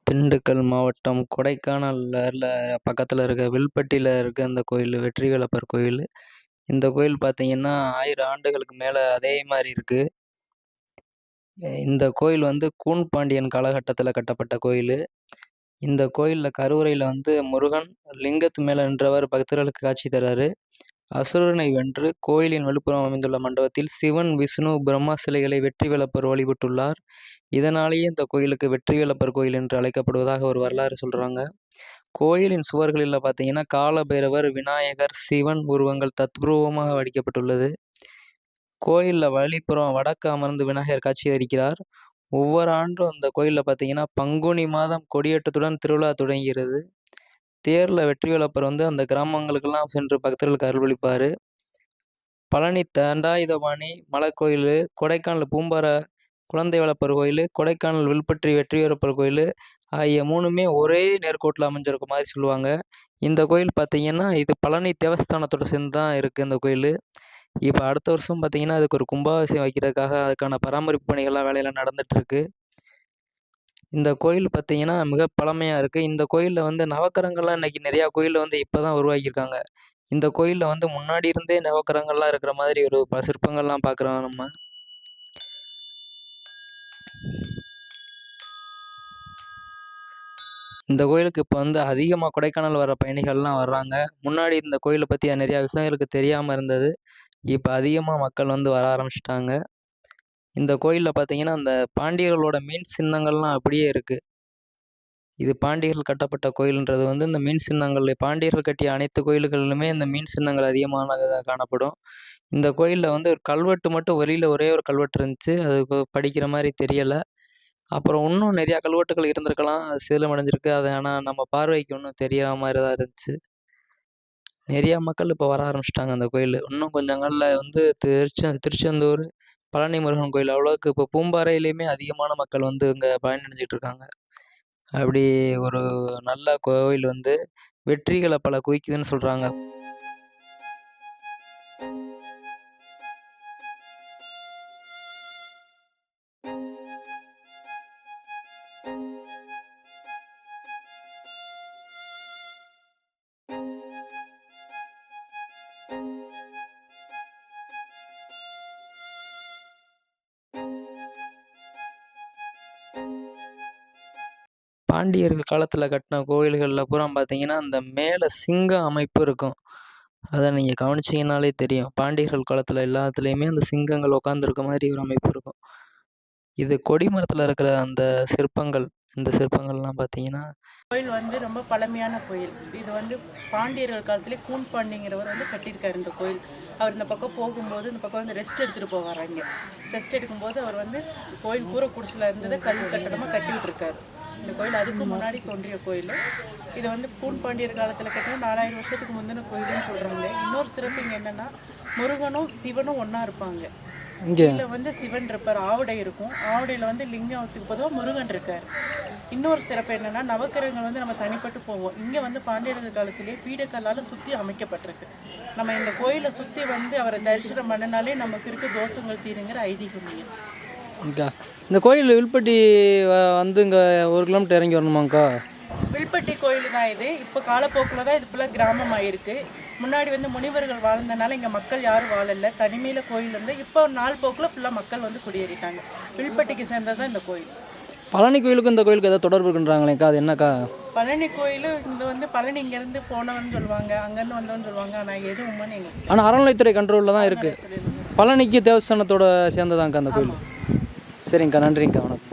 திண்டுக்கல் மாவட்டம் கொடைக்கானல்ல பக்கத்தில் இருக்க வில்பட்டியில் இருக்க இந்த கோயில் வெற்றிவேலப்பர் கோயில். இந்த கோயில் பார்த்தீங்கன்னா 1000 ஆண்டுகளுக்கு மேலே அதே மாதிரி இருக்குது. இந்த கோயில் வந்து கூன் பாண்டியன் காலகட்டத்தில் கட்டப்பட்ட கோயில். இந்த கோயிலில் கருவறையில் வந்து முருகன் லிங்கத்து மேலே நின்றவர் பக்தர்களுக்கு காட்சி தர்றாரு. அசுரனை வென்று கோயிலின் வெளிப்புறம் அமைந்துள்ள மண்டபத்தில் சிவன், விஷ்ணு, பிரம்மா சிலைகளை வெற்றிவேலப்பர் வழிபட்டுள்ளார். இதனாலேயே இந்த கோயிலுக்கு வெற்றிவேலப்பர் கோயில் என்று அழைக்கப்படுவதாக ஒரு வரலாறு சொல்கிறாங்க. கோயிலின் சுவர்களில் பார்த்தீங்கன்னா காலபைரவர், விநாயகர், சிவன் உருவங்கள் தத்ரூபமாக வடிக்கப்பட்டுள்ளது. கோயிலில் வழிப்புறம் வடக்கு அமர்ந்து விநாயகர் காட்சி அளிக்கிறார். ஒவ்வொரு ஆண்டும் அந்த கோயிலில் பார்த்தீங்கன்னா பங்குனி மாதம் கொடியேற்றத்துடன் திருவிழா தொடங்குகிறது. தேரில் வெற்றிவேலப்பர் வந்து அந்த கிராமங்களுக்கெல்லாம் சென்று பக்தர்களுக்கு அருள்வளிப்பார். பழனி தண்டாயுதபாணி மலைக்கோயில், கொடைக்கானல் பூம்பாறை குழந்தை வளப்பர் கோயில், கொடைக்கானல் வில்பட்டி வெற்றிவேலப்பர் கோயில் ஆகிய 3மே ஒரே நேர்கோட்டில் அமைஞ்சிருக்க மாதிரி சொல்லுவாங்க. இந்த கோயில் பார்த்தீங்கன்னா இது பழனி தேவஸ்தானத்தோட சேர்ந்து தான் இருக்குது இந்த கோயில். இப்போ அடுத்த வருஷம் பார்த்தீங்கன்னா அதுக்கு ஒரு கும்பாபிஷேகம் வைக்கிறதுக்காக அதுக்கான பராமரிப்பு பணிகள்லாம் வேலையெல்லாம் நடந்துகிட்ருக்கு. இந்த கோயில் பார்த்தீங்கன்னா மிக பழமையாக இருக்குது. இந்த கோயிலில் வந்து நவக்கிரகங்கள்லாம் இன்றைக்கி நிறையா கோயிலில் வந்து இப்போ தான் உருவாக்கியிருக்காங்க. இந்த கோயிலில் வந்து முன்னாடி இருந்தே நவக்கிரகங்கள்லாம் இருக்கிற மாதிரி ஒரு பல சிற்பங்கள்லாம் பார்க்குறோம் நம்ம. இந்த கோயிலுக்கு இப்போ வந்து அதிகமாக கொடைக்கானல் வர பயணிகள்லாம் வர்றாங்க. முன்னாடி இந்த கோயிலை பற்றி நிறையா விஷயங்களுக்கு தெரியாமல் இருந்தது. இப்போ அதிகமாக மக்கள் வந்து வர ஆரம்பிச்சிட்டாங்க. இந்த கோயிலில் பார்த்தீங்கன்னா அந்த பாண்டியர்களோட மீன் சின்னங்கள்லாம் அப்படியே இருக்குது. இது பாண்டியர்கள் கட்டப்பட்ட கோயில்ன்றது வந்து இந்த மீன் சின்னங்கள் பாண்டியர்கள் கட்டிய அனைத்து கோயில்களிலுமே இந்த மீன் சின்னங்கள் அதிகமானதாக காணப்படும். இந்த கோயிலில் வந்து ஒரு கல்வெட்டு மட்டும் வெளியில் ஒரே ஒரு கல்வெட்டு இருந்துச்சு. அது படிக்கிற மாதிரி தெரியலை. அப்புறம் இன்னும் நிறையா கல்வெட்டுகள் இருந்திருக்கலாம். அது சேதமடைஞ்சிருக்கு. அது ஆனால் நம்ம பார்வைக்கு ஒன்றும் தெரியாத மாதிரி தான் இருந்துச்சு. நிறையா மக்கள் இப்போ வர ஆரம்பிச்சிட்டாங்க அந்த கோயில். இன்னும் கொஞ்சம் நாளில் வந்து திருச்செந்தூர், பழனி முருகன் கோயில் அவ்வளோக்கு இப்போ பூம்பாறையிலையுமே அதிகமான மக்கள் வந்து இங்கே பயனடைஞ்சிட்டு இருக்காங்க. அப்படி ஒரு நல்ல கோவில் வந்து வெற்றிகளை பல குவிக்குதுன்னு சொல்கிறாங்க. பாண்டியர்கள் காலத்தில் கட்டின கோயில்களில் பூரா பார்த்தீங்கன்னா அந்த மேலே சிங்க அமைப்பு இருக்கும். அதை நீங்கள் கவனிச்சிங்கனாலே தெரியும். பாண்டியர்கள் காலத்தில் எல்லாத்துலேயுமே அந்த சிங்கங்கள் உட்காந்துருக்க மாதிரி ஒரு அமைப்பு இருக்கும். இது கொடிமரத்தில் இருக்கிற அந்த சிற்பங்கள், இந்த சிற்பங்கள்லாம் பார்த்தீங்கன்னா கோயில் வந்து ரொம்ப பழமையான கோயில். இது வந்து பாண்டியர்கள் காலத்துலேயே கூன் பாண்டிங்கிறவர் வந்து கட்டியிருக்காரு இந்த கோயில். அவர் இந்த பக்கம் போகும்போது இந்த பக்கம் வந்து ரெஸ்ட் எடுத்துகிட்டு போவார். அங்கே ரெஸ்ட் எடுக்கும்போது அவர் வந்து கோயில் கூரை குடிசில் இருந்ததை கல் கட்டடமாக கட்டி விட்டுருக்காரு. இந்த கோயில் அதுக்கு முன்னாடி தோன்றிய கோயில். இதை வந்து கூன் பாண்டியர் காலத்தில் கட்டினா 4000 வருஷத்துக்கு முந்தின கோயில்னு சொல்கிறாங்க. இன்னொரு சிறப்பு இங்கே என்னென்னா முருகனும் சிவனும் ஒன்றா இருப்பாங்க. கீழே வந்து சிவன் இருப்பார், ஆவுடை இருக்கும். ஆவுடையில் வந்து லிங்கத்துக்கு பொதுவாக முருகன் இருக்கார். இன்னொரு சிறப்பு என்னென்னா நவக்கிரகங்கள் வந்து நம்ம தனிப்பட்டு போவோம். இங்கே வந்து பாண்டியர்கள் காலத்திலே பீடக்கல்லால் சுற்றி அமைக்கப்பட்டிருக்கு. நம்ம இந்த கோயிலை சுற்றி வந்து அவரை தரிசனம் பண்ணினாலே நமக்கு இருக்க தோஷங்கள் தீருங்கிற ஐதீகம். இந்த கோயில் வில்பட்டி வந்து இங்கே 1 கிலோமீட்டர் இறங்கி வரணுமாங்க்கா? வில்பட்டி கோயில் தான் இது. இப்போ காலப்போக்கில் தான் இது ஃபுல்லாக கிராமம் ஆகிருக்கு. முன்னாடி வந்து முனிவர்கள் வாழ்ந்தனால இங்கே மக்கள் யாரும் வாழலை. தனிமையில் கோயில் வந்து இப்போ நாள் போக்கில் ஃபுல்லாக மக்கள் வந்து குடியேறிட்டாங்க. வில்பட்டிக்கு சேர்ந்தது தான் இந்த கோயில். பழனி கோயிலுக்கும் இந்த கோயிலுக்கு ஏதாவது தொடர்பு இருக்குன்றாங்களேக்கா, அது என்னக்கா? பழனி கோயில் இது வந்து பழனி இங்கேருந்து போனவன்னு சொல்லுவாங்க, அங்கேருந்து வந்தவன்னு சொல்லுவாங்க. ஆனால் எதுவுமே எங்களுக்கு ஆனால் அறநிலைத்துறை கண்ட்ரோலில் தான் இருக்குது. பழனிக்கு தேவஸ்தானத்தோட சேர்ந்ததாங்க்கா அந்த கோயில். சரிங்கக்கா, நன்றிங்கக்கா, வணக்கம்.